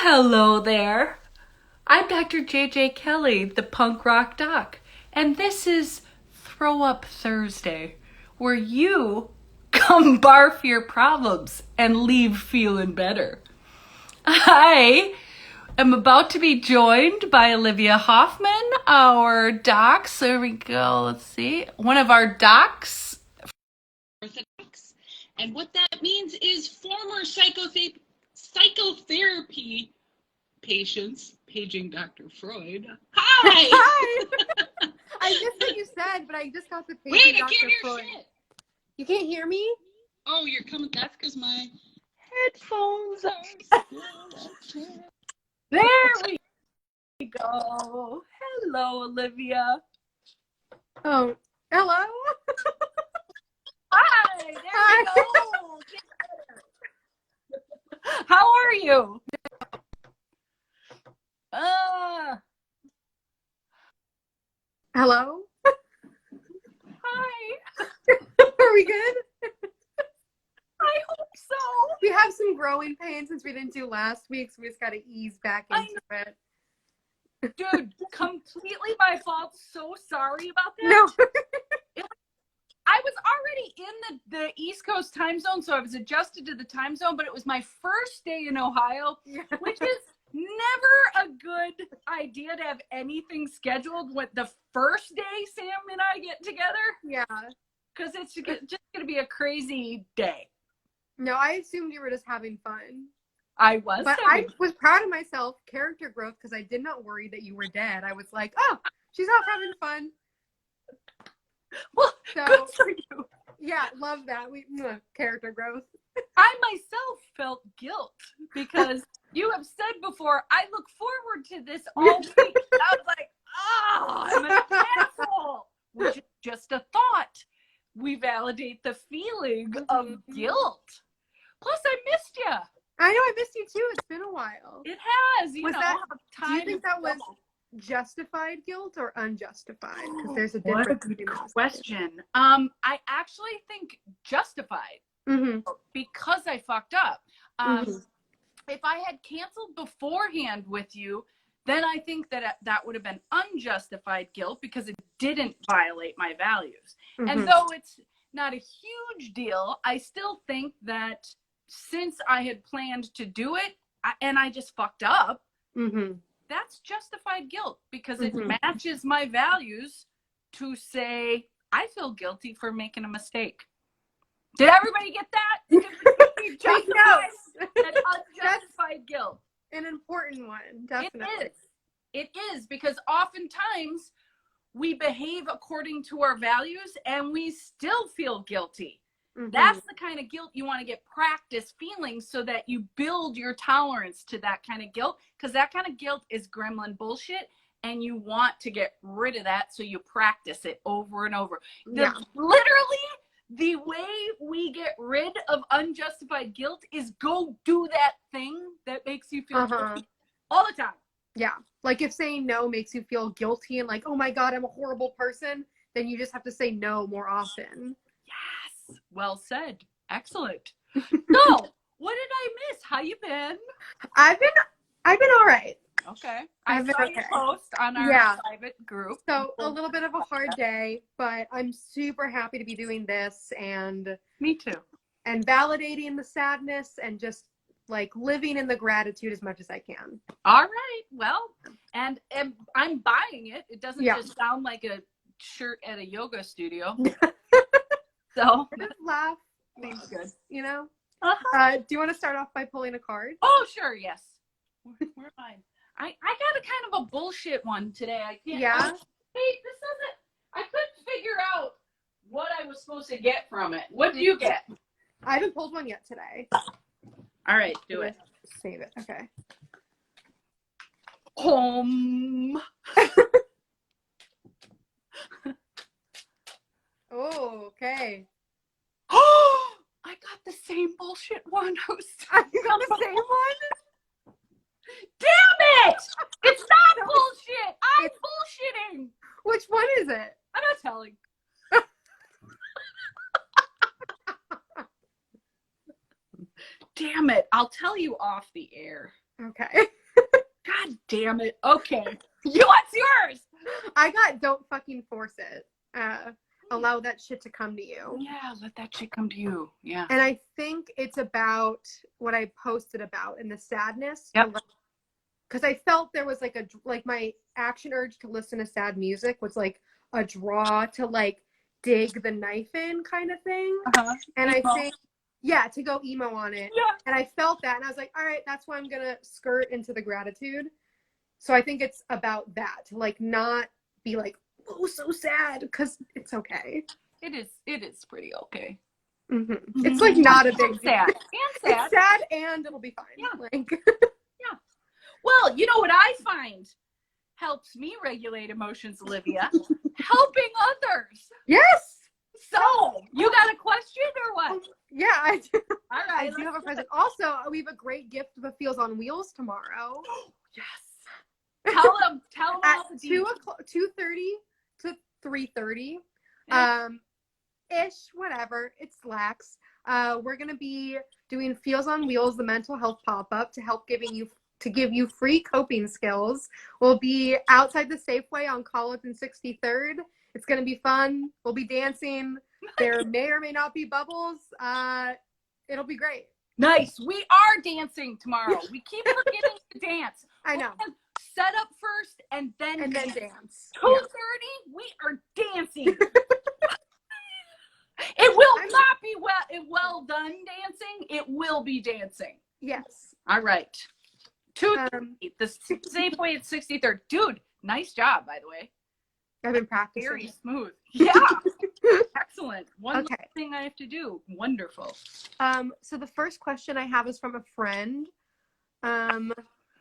Hello there. I'm Dr. JJ Kelly, the punk rock doc, and this is Throw Up Thursday, where you come barf your problems and leave feeling better. I am about to be joined by Olivia Hoffman, our doc. So here we go. Let's see. One of our docs. And what that means is former psychotherapy patients paging Dr. Freud. Hi! Hi! I missed what you said, but I just got the page. Wait, I Dr. can't hear Freud. shit. You can't hear me? Oh, you're coming. That's because my headphones are. There we go. Hello, Olivia. Oh, hello? Hi, there we go. How are you? Hello? Hi. Are we good? I hope so. We have some growing pains since we didn't do last week, so we just got to ease back into it. Dude, completely my fault. So sorry about that. No. I was already in the East Coast time zone, so I was adjusted to the time zone, but it was my first day in Ohio, which is never a good idea to have anything scheduled with the first day Sam and I get together. Yeah. Because it's just going to be a crazy day. No, I assumed you were just having fun. I was. But I was proud of myself, character growth, because I did not worry that you were dead. I was like, oh, she's out having fun. Well, so, good for you. Yeah, love that. Character growth. I myself felt guilt because you have said before, I look forward to this all week. I was like, I'm an asshole, which is just a thought. We validate the feeling of guilt. Plus, I missed you. I know, I missed you too. It's been a while. It has. You know, do you think that was justified guilt or unjustified? Because there's a difference. What a good question. I actually think justified because I fucked up. If I had canceled beforehand with you, then I think that would have been unjustified guilt because it didn't violate my values. And though it's not a huge deal, I still think that since I had planned to do it and I just fucked up, that's justified guilt because it matches my values to say, I feel guilty for making a mistake. Did everybody get that? Take notes. An unjustified guilt. An important one, definitely. It is because oftentimes we behave according to our values and we still feel guilty. That's the kind of guilt you want to get practice feeling so that you build your tolerance to that kind of guilt, because that kind of guilt is gremlin bullshit and you want to get rid of that, so you practice it over and over. Literally, the way we get rid of unjustified guilt is go do that thing that makes you feel guilty all the time. Yeah. Like if saying no makes you feel guilty and like, oh my God, I'm a horrible person, then you just have to say no more often. Yes. Well said. Excellent. So, what did I miss? How you been? I've been all right. Okay. I saw you post on our private group. So a little bit of a hard day, but I'm super happy to be doing this and me too. And validating the sadness and just like living in the gratitude as much as I can. All right. Well, and I'm buying it. It doesn't just sound like a shirt at a yoga studio. So just laugh. Seems good. You know? Do you want to start off by pulling a card? Oh, sure. Yes. Where am I? I got a kind of a bullshit one today. I can't. Yeah. Hey, this doesn't. I couldn't figure out what I was supposed to get from it. What did you get? I haven't pulled one yet today. All right, do it. Save it. Okay. Oh, okay. Oh, I got the same bullshit one. You got the same one? Damn it! It's not bullshit. I'm bullshitting. Which one is it? I'm not telling. Damn it. I'll tell you off the air. Okay. God damn it. Okay. What's yours? I got don't fucking force it. Allow that shit to come to you. Yeah, let that shit come to you. Yeah. And I think it's about what I posted about and the sadness. Yep. Because I felt there was like my action urge to listen to sad music was like a draw to like dig the knife in kind of thing. Uh-huh. And Emo. I think, yeah, to go emo on it. Yeah. And I felt that. And I was like, all right, that's why I'm going to skirt into the gratitude. So I think it's about that, to like not be like, oh, so sad, because it's okay. It is pretty okay. Mm-hmm. It's like not a big sad. And sad. It's sad and it'll be fine. Yeah. Like, yeah. Well, you know what I find helps me regulate emotions, Olivia? Helping others. yes. So, you got a question or what? Yeah, I do. All I right. do have a present. Also, we have a great gift of a Feels on Wheels tomorrow. Yes. Tell them At all the 2:30 to 3:30. Ish, whatever. It's lax. We're gonna be doing Feels on Wheels, the mental health pop-up, to give you free coping skills. We'll be outside the Safeway on College and 63rd. It's gonna be fun. We'll be dancing. There may or may not be bubbles. It'll be great. Nice. We are dancing tomorrow. We keep forgetting to dance. I know. Set up first and then dance. 2:30, we are dancing. It will not be well done dancing. It will be dancing. Yes. All right. The Safeway at 63rd. Dude, nice job, by the way. I've been practicing. Very smooth. Yeah. Excellent. One last thing I have to do. Wonderful. So the first question I have is from a friend.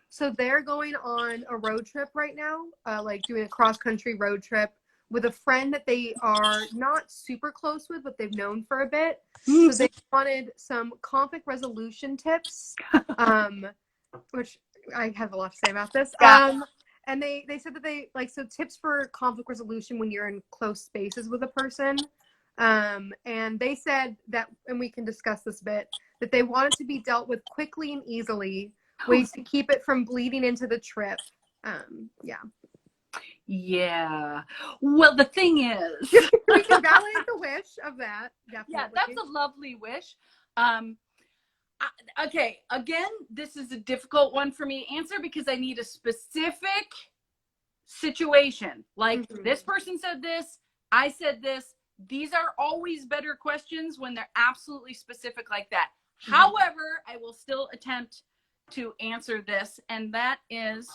So they're going on a road trip right now, like doing a cross-country road trip with a friend that they are not super close with, but they've known for a bit. So they wanted some conflict resolution tips, which I have a lot to say about this. Yeah. And they said that they like, so tips for conflict resolution when you're in close spaces with a person. And they said that, and we can discuss this a bit, that they want it to be dealt with quickly and easily, ways to keep it from bleeding into the trip. Yeah. Yeah. Well, the thing is, we can validate the wish of that. Definitely. Yeah, that's a lovely wish. Okay, again, this is a difficult one for me to answer because I need a specific situation. Like, this person said this, I said this. These are always better questions when they're absolutely specific like that. However, I will still attempt to answer this, and that is,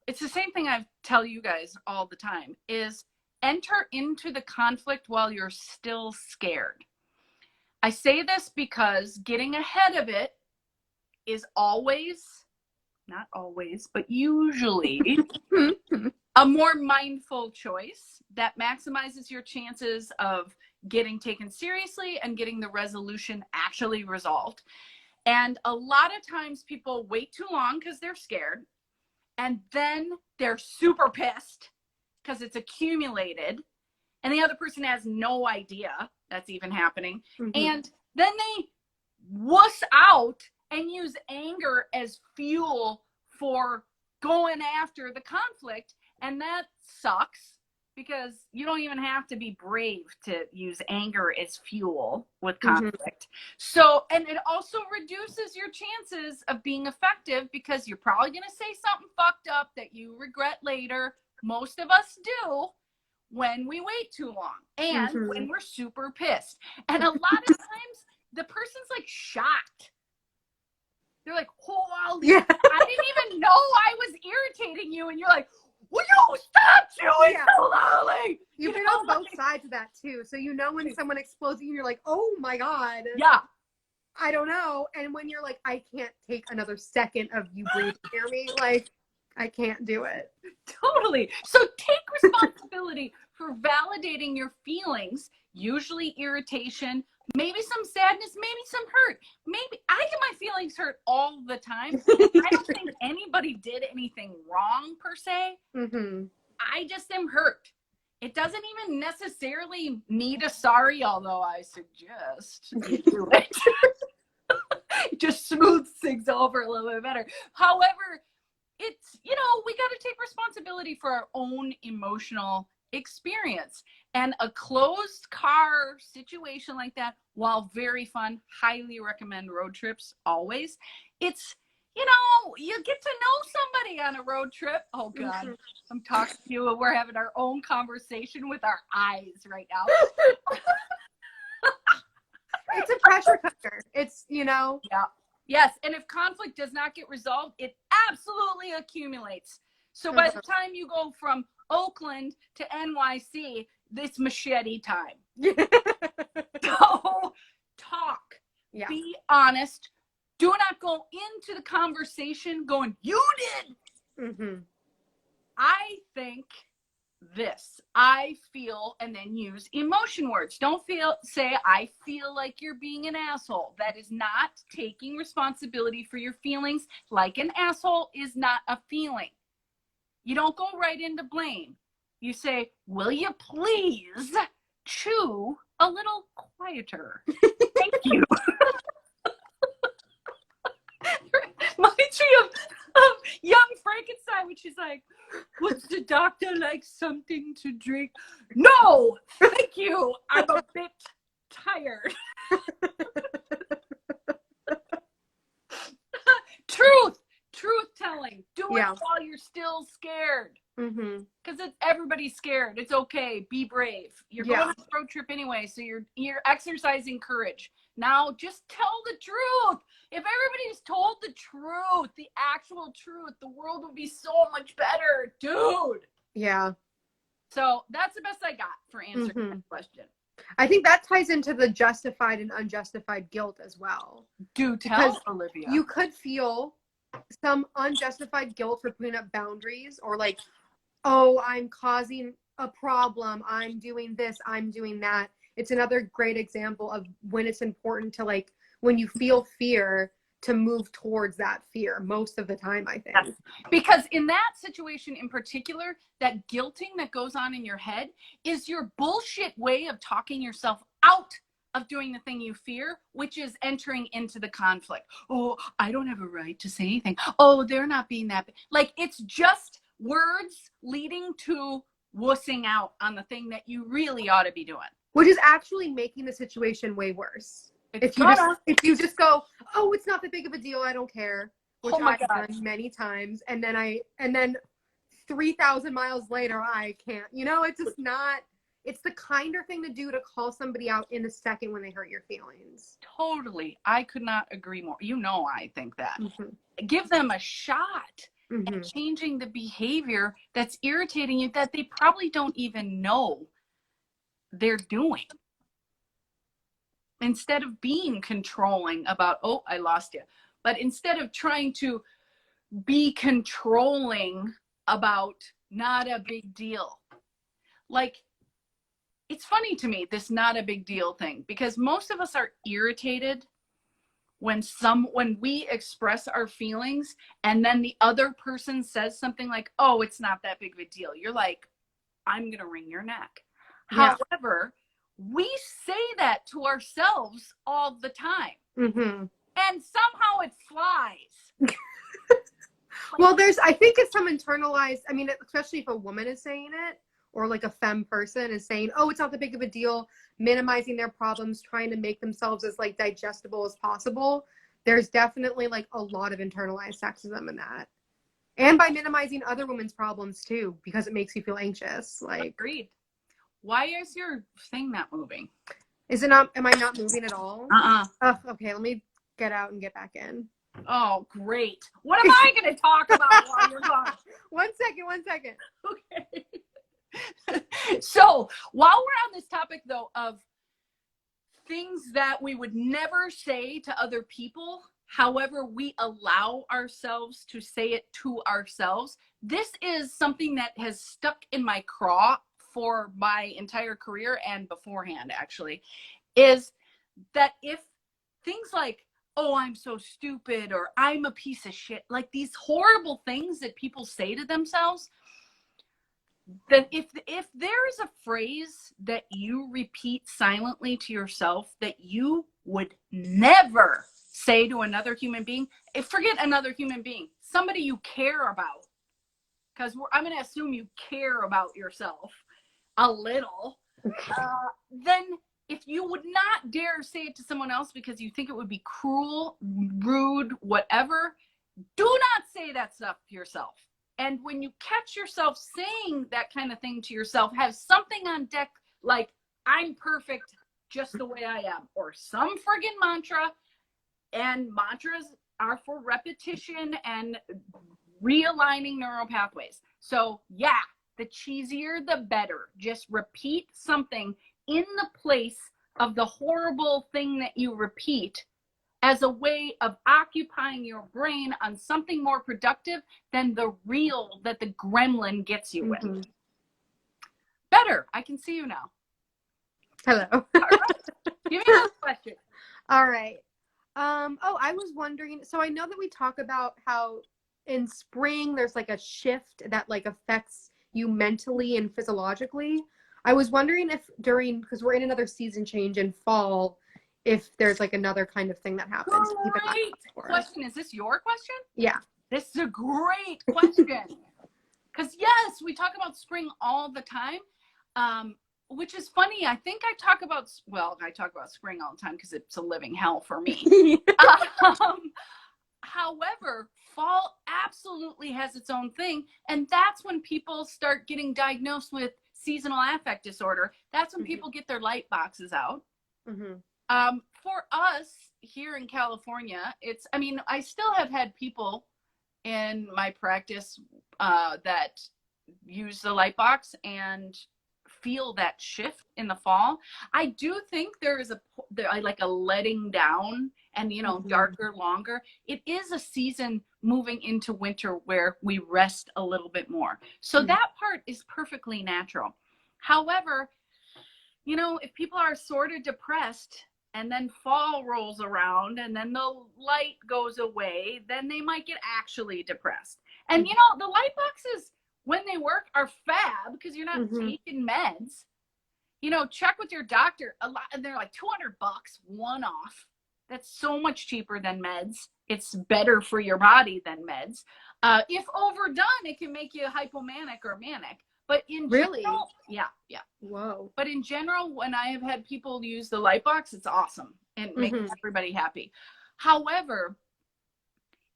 it's the same thing I tell you guys all the time, is enter into the conflict while you're still scared. I say this because getting ahead of it is always, not always, but usually a more mindful choice that maximizes your chances of getting taken seriously and getting the resolution actually resolved. And a lot of times people wait too long because they're scared, and then they're super pissed because it's accumulated, and the other person has no idea that's even happening. And then they wuss out and use anger as fuel for going after the conflict. And that sucks because you don't even have to be brave to use anger as fuel with conflict. So, and it also reduces your chances of being effective because you're probably going to say something fucked up that you regret later. Most of us do when we wait too long and when we're super pissed. And a lot of times the person's like shocked. They're like, holy, I didn't even know I was irritating you. And you're like, will you stop chewing so loudly? You've been on both sides of that too. So you know when someone explodes and you're like, oh my God. Yeah. I don't know. And when you're like, I can't take another second of you breathing near me, like, I can't do it. Totally. So take responsibility for validating your feelings, usually irritation, maybe some sadness, maybe some hurt. Maybe I get my feelings hurt all the time. I don't think anybody did anything wrong per se. I just am hurt. It doesn't even necessarily need a sorry, although I suggest you do it. It just smooths things over a little bit better. However, it's, you know, we got to take responsibility for our own emotional experience. And a closed car situation like that, while very fun, highly recommend road trips always. It's, you know, you get to know somebody on a road trip. Oh God, I'm talking to you and we're having our own conversation with our eyes right now. It's a pressure cooker. It's, you know. Yeah. Yes. And if conflict does not get resolved, it absolutely accumulates. So by the time you go from Oakland to NYC, it's machete time. So talk. Yeah. Be honest. Do not go into the conversation going, you did. Mm-hmm. I think this, I feel, and then use emotion words. Don't say, I feel like you're being an asshole. That is not taking responsibility for your feelings. Like an asshole is not a feeling. You don't go right into blame. You say, will you please chew a little quieter? Thank you. Reminds me of Young Frankenstein when she's like, would the doctor like something to drink? No, thank you. I'm a bit tired. Truth telling. Do it while you're still scared. Because everybody's scared. It's okay. Be brave. You're going on a road trip anyway, so you're exercising courage. Now just tell the truth. If everybody's told the truth, the actual truth, the world would be so much better, dude. Yeah. So that's the best I got for answering that question. I think that ties into the justified and unjustified guilt as well. Do tell, Olivia. You could feel some unjustified guilt for putting up boundaries, or like, oh, I'm causing a problem. I'm doing this. I'm doing that. It's another great example of when it's important to, like, when you feel fear, to move towards that fear most of the time, I think. Yes. Because in that situation in particular, that guilting that goes on in your head is your bullshit way of talking yourself out of doing the thing you fear, which is entering into the conflict. Oh, I don't have a right to say anything. Oh, they're not being that. Like, it's just words leading to wussing out on the thing that you really ought to be doing. Which is actually making the situation way worse. If you just go, oh, it's not that big of a deal, I don't care, which I've done many times, and then 3,000 miles later, I can't. You know, it's just not. It's the kinder thing to do to call somebody out in a second when they hurt your feelings. Totally, I could not agree more. You know, I think that. Give them a shot at changing the behavior that's irritating you that they probably don't even know they're doing. Instead of being controlling about, oh, I lost you. But instead of trying to be controlling about not a big deal. Like, it's funny to me, this not a big deal thing, because most of us are irritated when we express our feelings and then the other person says something like, oh, it's not that big of a deal. You're like, I'm going to wring your neck. Yeah. However, we say that to ourselves all the time. And somehow it flies. Well, I think it's some internalized, I mean, especially if a woman is saying it, or like a femme person is saying, oh, it's not that big of a deal, minimizing their problems, trying to make themselves as like digestible as possible. There's definitely like a lot of internalized sexism in that. And by minimizing other women's problems too, because it makes you feel anxious. Like, agreed. Why is your thing not moving? Is it not? Am I not moving at all? Oh, okay, let me get out and get back in. Oh, great. What am I going to talk about while you're gone? One second. Okay. So, while we're on this topic, though, of things that we would never say to other people, however, we allow ourselves to say it to ourselves, this is something that has stuck in my craw for my entire career and beforehand, actually, is that if things like, oh, I'm so stupid, or I'm a piece of shit, like these horrible things that people say to themselves, then if there is a phrase that you repeat silently to yourself that you would never say to another human being, forget another human being, somebody you care about, because I'm going to assume you care about yourself a little, then if you would not dare say it to someone else because you think it would be cruel, rude, whatever, do not say that stuff to yourself. And when you catch yourself saying that kind of thing to yourself, have something on deck like, I'm perfect just the way I am, or some friggin' mantra. And mantras are for repetition and realigning neural pathways. So yeah, the cheesier, the better. Just repeat something in the place of the horrible thing that you repeat as a way of occupying your brain on something more productive than the reel that the gremlin gets you with. Better. I can see you now. Hello. All right. Give me another question. All right. I was wondering, so I know that we talk about how in spring there's like a shift that like affects you mentally and physiologically. I was wondering if because we're in another season change in fall, if there's like another kind of thing that happens. Great question. Is this your question? Yeah. This is a great question. Because yes, we talk about spring all the time, which is funny. I think I talk about spring all the time because it's a living hell for me. However, fall absolutely has its own thing. And that's when people start getting diagnosed with seasonal affect disorder. That's when people get their light boxes out. For us here in California, I still have had people in my practice that use the light box and feel that shift in the fall. I do think there is like a letting down and, darker, longer. It is a season moving into winter where we rest a little bit more. So that part is perfectly natural. However, if people are sort of depressed and then fall rolls around and then the light goes away, then they might get actually depressed. And, the light boxes, when they work, are fab because you're not taking meds. Check with your doctor. They're like $200 one off. That's so much cheaper than meds. It's better for your body than meds. If overdone, it can make you hypomanic or manic. But in general, yeah. Whoa. But in general, when I have had people use the light box, it's awesome and makes everybody happy. However,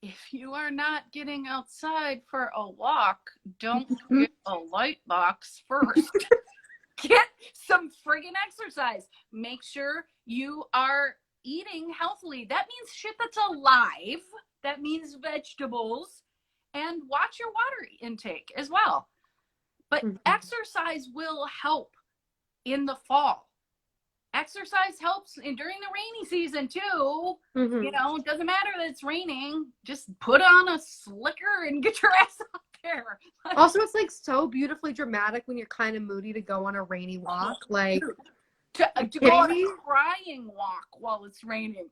if you are not getting outside for a walk, don't get a light box first. Get some friggin' exercise. Make sure you are eating healthily. That means shit that's alive. That means vegetables. And watch your water intake as well. But exercise will help in the fall. Exercise helps during the rainy season too. It doesn't matter that it's raining. Just put on a slicker and get your ass out there. Also, it's like so beautifully dramatic when you're kind of moody to go on a rainy walk. Like to go on a crying walk while it's raining.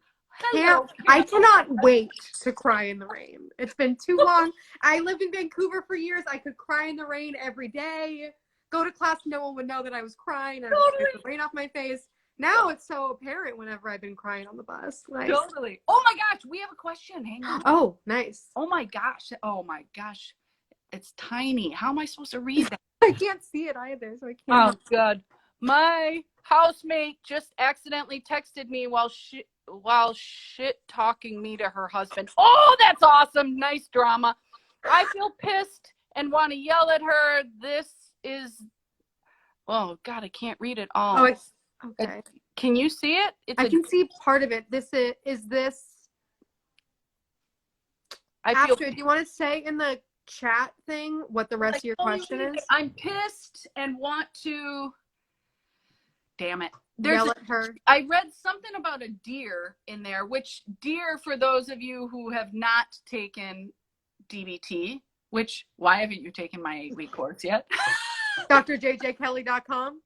I cannot wait to cry in the rain. It's been too long. I lived in Vancouver for years. I could cry in the rain every day. Go to class, no one would know that I was crying. I would get the rain off my face. Now it's so apparent whenever I've been crying on the bus. Like, totally. Oh my gosh, we have a question. Hang on. Oh, nice. Oh my gosh. It's tiny. How am I supposed to read that? I can't see it either, so I can't. Oh, God. My housemate just accidentally texted me while shit talking me to her husband. Oh, that's awesome. Nice drama. I feel pissed and want to yell at her. This is, oh God, I can't read it all. Oh, it's okay. Can you see it? I can see part of it. This is this. Astrid, do you want to say in the chat thing what the rest of your question is? I'm pissed and want to. Damn it. Yell at her. I read something about a deer in there, which deer, for those of you who have not taken DBT, which, why haven't you taken my 8-week course yet? drjjkelly.com.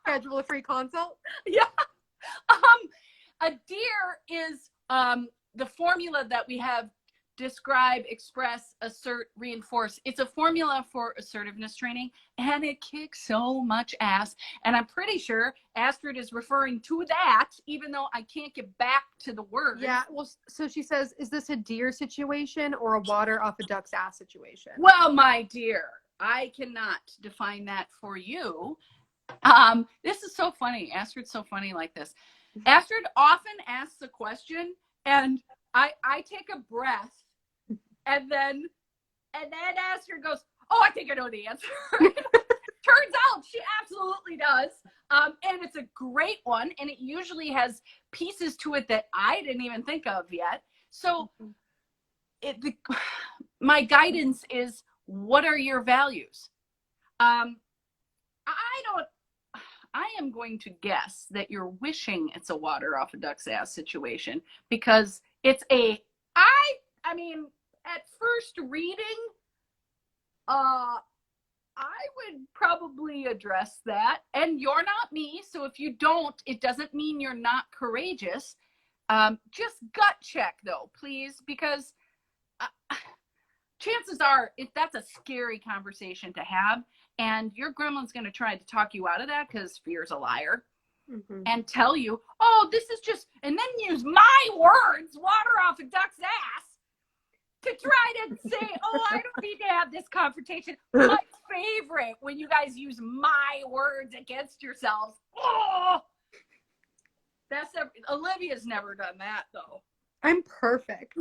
Schedule a free consult. Yeah. A deer is the formula that we have describe, express, assert, reinforce. It's a formula for assertiveness training, and it kicks so much ass. And I'm pretty sure Astrid is referring to that, even though I can't get back to the word. Yeah, well, so she says, is this a deer situation or a water off a duck's ass situation? Well, my dear, I cannot define that for you. This is so funny. Astrid's so funny like this. Astrid often asks a question, and I take a breath, and then Astrid goes, "Oh, I think I know the answer." Turns out she absolutely does, and it's a great one, and it usually has pieces to it that I didn't even think of yet. So, my guidance is, what are your values? I am going to guess that you're wishing it's a water off a duck's ass situation, because it's I mean, at first reading, I would probably address that. And you're not me, so if you don't, it doesn't mean you're not courageous. Just gut check though, please, because chances are that's a scary conversation to have. And your gremlin's going to try to talk you out of that, because fear's a liar, and tell you, oh, this is just, and then use my words, water off a duck's ass, to try to say, oh, I don't need to have this confrontation. My favorite, when you guys use my words against yourselves. Oh, Olivia's never done that though. I'm perfect.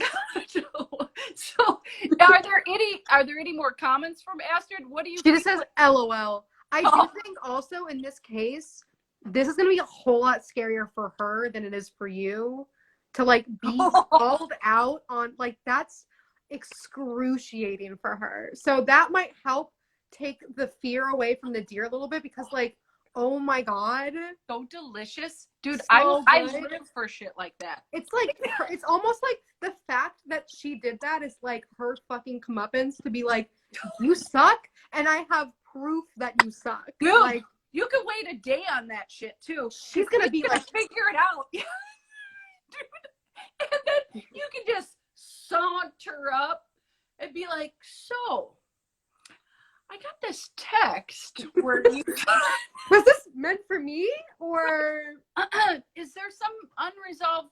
So are there any more comments from Astrid? What do you think? She just says LOL. I do think also in this case, this is going to be a whole lot scarier for her than it is for you to like be called out on, like, that's excruciating for her. So that might help take the fear away from the deer a little bit, because like, oh my God. So delicious. Dude, So I good. live for shit like that. It's like, it's almost like the fact that she did that is like her fucking comeuppance to be like, you suck, and I have proof that you suck. Dude, like, you could wait a day on that shit too. She's gonna be like, figure it out. Dude. And then you can just saunter up and be like, so I got this text where you was this meant for me, or is there some unresolved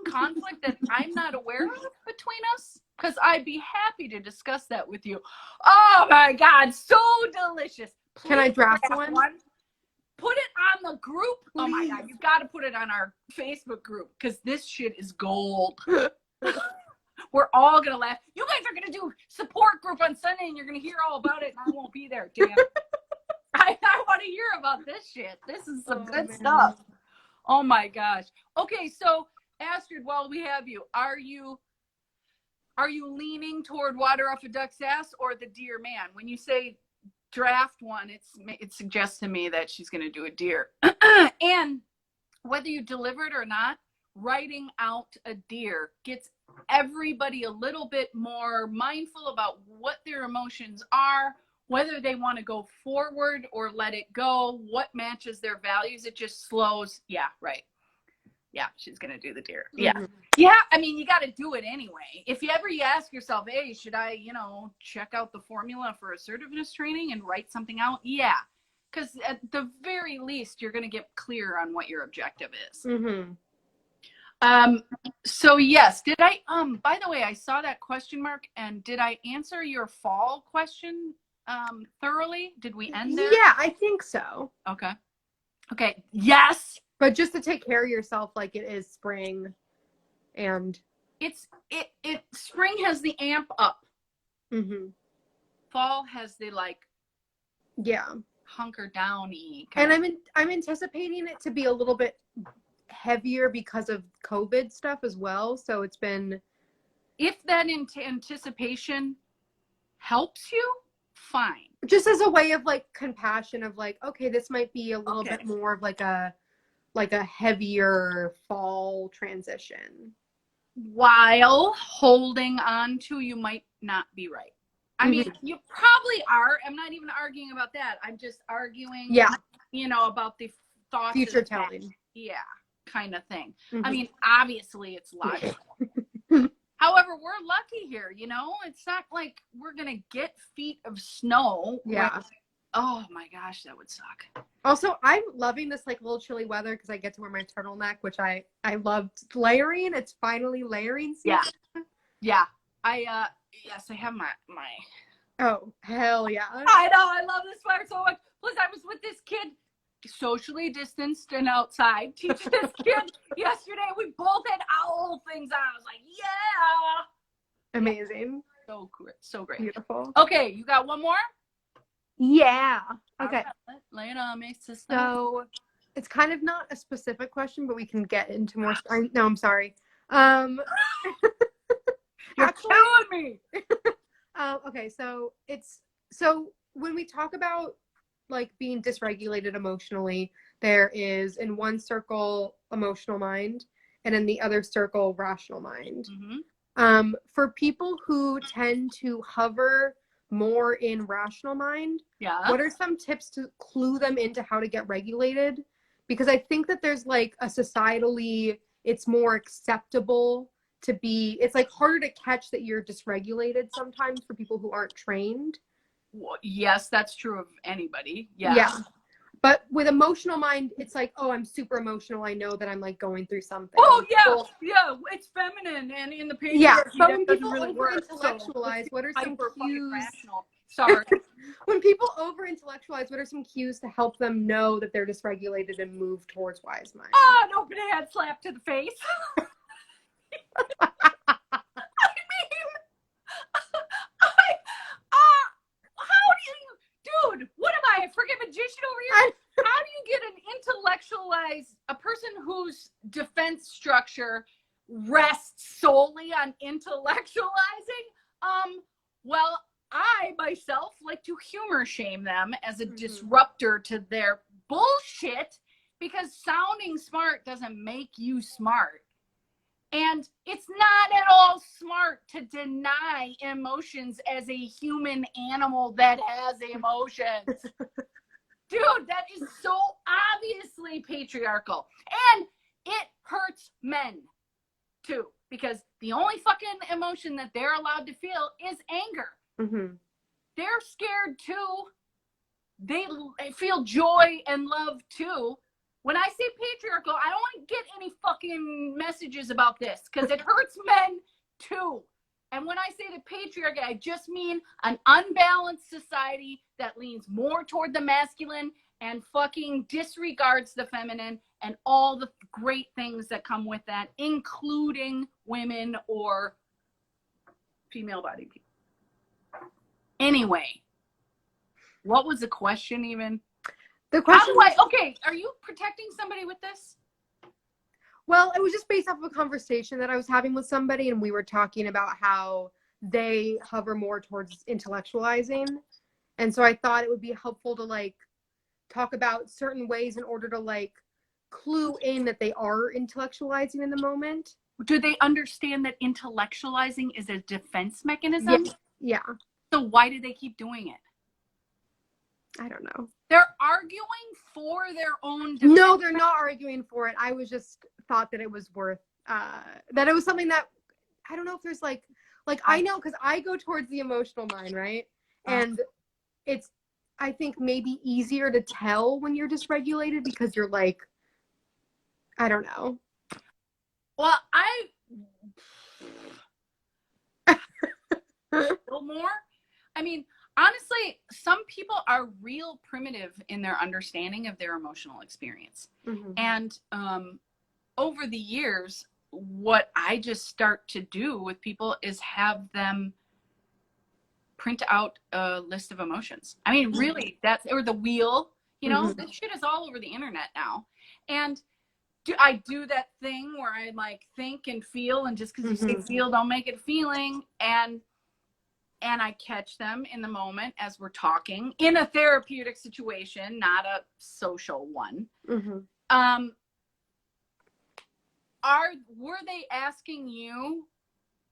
conflict that I'm not aware of between us? Because I'd be happy to discuss that with you. Oh my God, so delicious. Please, can I draft one? Put it on the group. Please. Oh my God, you got to put it on our Facebook group, because this shit is gold. We're all going to laugh. You guys are going to do support group on Sunday, and you're going to hear all about it, and I won't be there. Damn. I want to hear about this shit. This is some good stuff. Oh my gosh. Okay, so Astrid, while we have you, are you leaning toward water off a duck's ass or the deer man? When you say draft one, it suggests to me that she's going to do a deer. And whether you deliver it or not, writing out a deer gets everybody a little bit more mindful about what their emotions are, whether they want to go forward or let it go, what matches their values. It just slows. Yeah, right. Yeah, she's going to do the deer. Yeah. Yeah, I mean, you got to do it anyway. If you ask yourself, hey, should I, check out the formula for assertiveness training and write something out? Yeah, because at the very least, you're going to get clear on what your objective is. So yes, did I, by the way, I saw that question mark, and did I answer your fall question, thoroughly? Did we end there? Yeah, I think so. Okay. Yes. But just to take care of yourself, like it is spring, and spring has the amp up. Fall has the hunker downy. And I'm anticipating it to be a little bit heavier because of COVID stuff as well. So it's been, if that anticipation helps you, fine. Just as a way of like compassion of like, okay, this might be a little bit more of like a heavier fall transition. While holding on to, you might not be right. I mean, you probably are. I'm not even arguing about that. I'm just arguing, about the thoughts. Future telling. Yeah, kind of thing. I mean, obviously it's logical. However, we're lucky here, you know? It's not like we're going to get feet of snow. Yeah. Oh my gosh, that would suck. Also, I'm loving this like little chilly weather because I get to wear my turtleneck, which I loved layering. It's finally layering season. Yeah. Yes, I have my. Oh, hell yeah. I know, I love this sweater so much. Plus, I was with this kid, socially distanced and outside, teaching this kid yesterday. We both had owl things on. I was like, yeah. Amazing. So great. So great. Beautiful. Okay, you got one more? Yeah. Okay. Right, lay it on me, sister. So it's kind of not a specific question, but we can get into more. No, I'm sorry. You're actually, killing me. Okay, so when we talk about like being dysregulated emotionally, there is in one circle emotional mind, and in the other circle rational mind. Mm-hmm. For people who tend to hover more in rational mind, what are some tips to clue them into how to get regulated? Because I think that there's like a societally, it's more acceptable to be, it's like harder to catch that you're dysregulated sometimes for people who aren't trained. Well, yes, that's true of anybody. Yeah. But with emotional mind, it's like, oh, I'm super emotional. I know that I'm like going through something. Oh yeah, well, yeah. It's feminine, and in the patriarchy, yeah. But when that people doesn't really work. over-intellectualize, what are some cues? Sorry. When people over-intellectualize, what are some cues to help them know that they're dysregulated and move towards wise mind? Oh, an open hand slap to the face. Dude, what am I, a freaking magician over here? How do you get a person whose defense structure rests solely on intellectualizing? Well, I myself like to humor shame them as a disruptor to their bullshit, because sounding smart doesn't make you smart. And it's not at all smart to deny emotions as a human animal that has emotions. Dude, that is so obviously patriarchal. And it hurts men, too. Because the only fucking emotion that they're allowed to feel is anger. Mm-hmm. They're scared, too. They feel joy and love, too. When I say patriarchal, I don't want to get any fucking messages about this, because it hurts men too. And when I say the patriarchy, I just mean an unbalanced society that leans more toward the masculine and fucking disregards the feminine and all the great things that come with that, including women or female-bodied people. Anyway, what was the question even? The question okay, are you protecting somebody with this? Well, it was just based off of a conversation that I was having with somebody, and we were talking about how they hover more towards intellectualizing. And so I thought it would be helpful to like talk about certain ways in order to like clue in that they are intellectualizing in the moment. Do they understand that intellectualizing is a defense mechanism? Yeah. So why do they keep doing it? I don't know. They're arguing for their own defense. No, they're not arguing for it. I was just thought that it was worth, that it was something that, I don't know if there's like I know, because I go towards the emotional mind, right? And it's, I think, maybe easier to tell when you're dysregulated because you're like, I don't know. Well, a little more. I mean, honestly, some people are real primitive in their understanding of their emotional experience. Mm-hmm. And over the years, what I just start to do with people is have them print out a list of emotions. I mean, really, or the wheel, you know, this shit is all over the internet now. And I do that thing where I like think and feel, and just because you say feel, don't make it feeling. And I catch them in the moment as we're talking in a therapeutic situation, not a social one. Were they asking you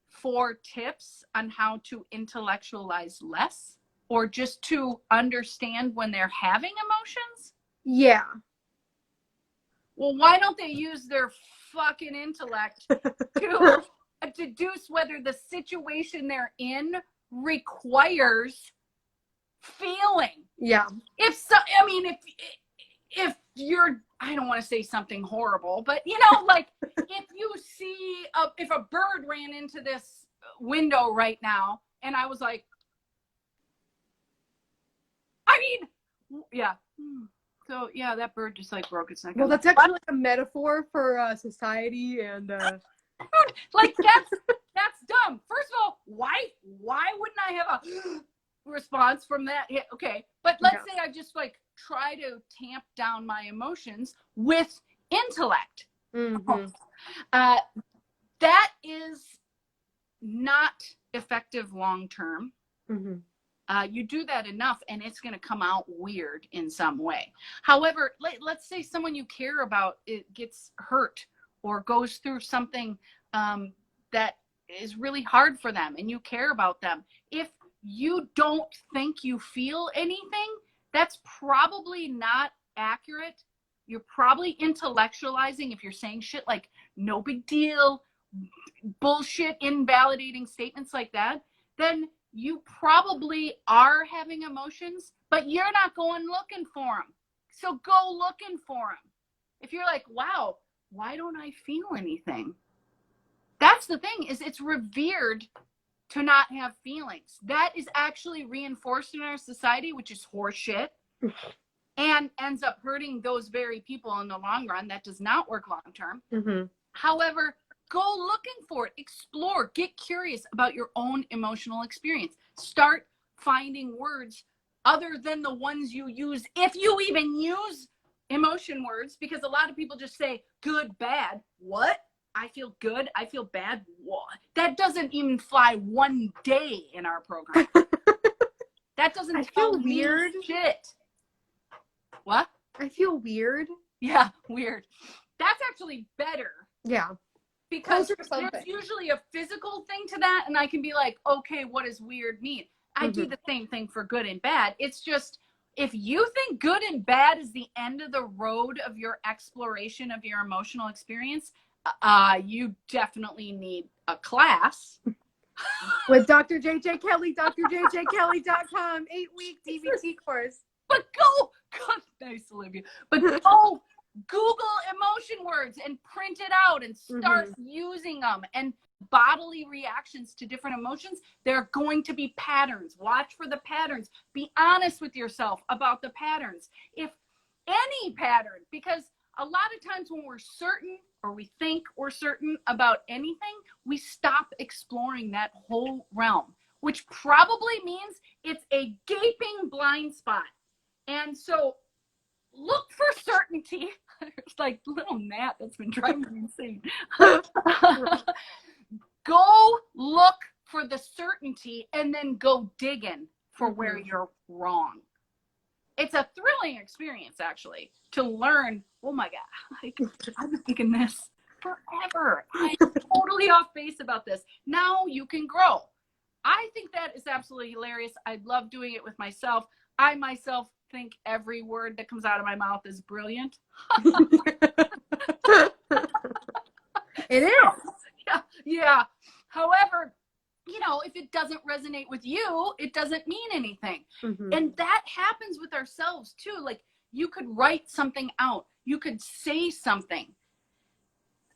for tips on how to intellectualize less, or just to understand when they're having emotions? Yeah. Well, why don't they use their fucking intellect to deduce whether the situation they're in requires feeling. Yeah. If you're, I don't want to say something horrible, but you know, like if you see, if a bird ran into this window right now and I was like, yeah. So yeah, that bird just like broke its neck. Well, that's actually like a metaphor for society and like that's dumb. First of all, why wouldn't I have a response from that? Yeah, okay, but let's say I just like try to tamp down my emotions with intellect. Mm-hmm. That is not effective long term. Mm-hmm. You do that enough and it's going to come out weird in some way. However, let's say someone you care about it gets hurt or goes through something that is really hard for them and you care about them. If you don't think you feel anything, that's probably not accurate. You're probably intellectualizing if you're saying shit like no big deal, bullshit, invalidating statements like that, then you probably are having emotions, but you're not going looking for them. So go looking for them. If you're like, wow, why don't I feel anything? That's the thing, is it's revered to not have feelings. That is actually reinforced in our society, which is horseshit, and ends up hurting those very people in the long run. That does not work long term. Mm-hmm. However, go looking for it, explore, get curious about your own emotional experience. Start finding words other than the ones you use, if you even use emotion words, because a lot of people just say good, bad. What? I feel good, I feel bad. What? That doesn't even fly one day in our program. That doesn't tell me weird. Shit. What? I feel weird. Yeah, weird. That's actually better. Yeah. Because there's usually a physical thing to that, and I can be like, okay, what does weird mean? I do the same thing for good and bad. It's just, if you think good and bad is the end of the road of your exploration of your emotional experience, you definitely need a class. With Dr. JJ Kelly, drjjkelly.com, 8-week DBT course. But go, nice, Olivia. But go Google emotion words and print it out and start using them, and bodily reactions to different emotions. There are going to be patterns. Watch for the patterns. Be honest with yourself about the patterns. If any pattern, because a lot of times when we're certain or we think we're certain about anything, we stop exploring that whole realm, which probably means it's a gaping blind spot. And so look for certainty. It's like little gnat that's been driving me insane. Go look for the certainty and then go digging for where you're wrong. It's a thrilling experience, actually, to learn, oh my God, I've been thinking this forever. I'm totally off base about this. Now you can grow. I think that is absolutely hilarious. I love doing it with myself. I myself think every word that comes out of my mouth is brilliant. It is. Yeah. However, you know, if it doesn't resonate with you, it doesn't mean anything. And that happens with ourselves too. Like, you could write something out. You could say something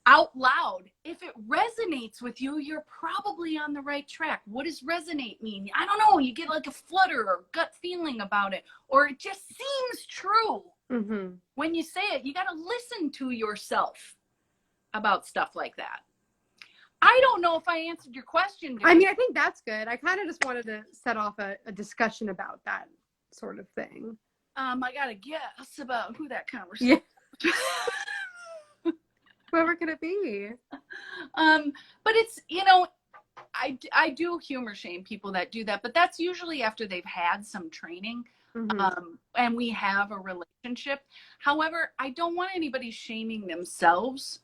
out loud. If it resonates with you, you're probably on the right track. What does resonate mean? I don't know. You get like a flutter or gut feeling about it, or it just seems true. When you say it, you got to listen to yourself about stuff like that. I don't know if I answered your question. I mean, I think that's good. I kind of just wanted to set off a discussion about that sort of thing. I got to guess about who that conversation. Yeah. Whoever could it be? But it's, you know, I do humor shame people that do that, but that's usually after they've had some training, and we have a relationship. However, I don't want anybody shaming themselves,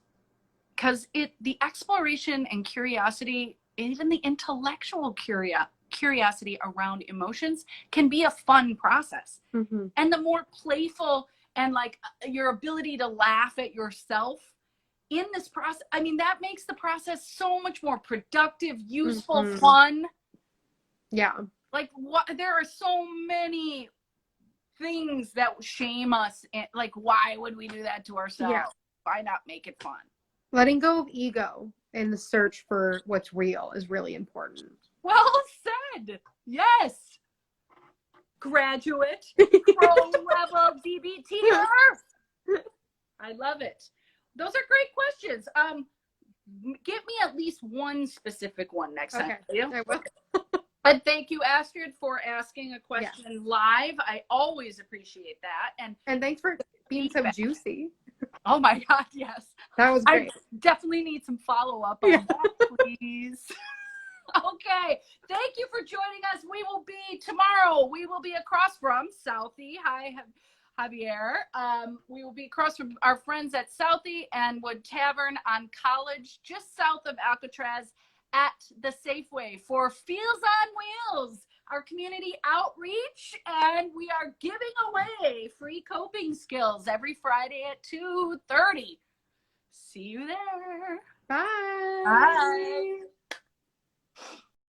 because the exploration and curiosity, even the intellectual curiosity around emotions, can be a fun process. And the more playful and like your ability to laugh at yourself in this process, I mean, that makes the process so much more productive, useful, Mhm. fun. Yeah. Like, what? There are so many things that shame us. And, like, why would we do that to ourselves? Yeah. Why not make it fun? Letting go of ego in the search for what's real is really important. Well said. Yes. Graduate, pro-level DBTer. I love it. Those are great questions. Get me at least one specific one next time. Okay, I will. And thank you, Astrid, for asking a question live. I always appreciate that. And thanks for being so juicy. Oh my God, yes. That was great. I definitely need some follow-up on that, please. Okay. Thank you for joining us. Tomorrow, we will be across from Southie. Hi, Javier. We will be across from our friends at Southie and Wood Tavern on College, just south of Alcatraz at the Safeway for Feels on Wheels, our community outreach. And we are giving away free coping skills every Friday at 2:30. See you there. Bye. Bye.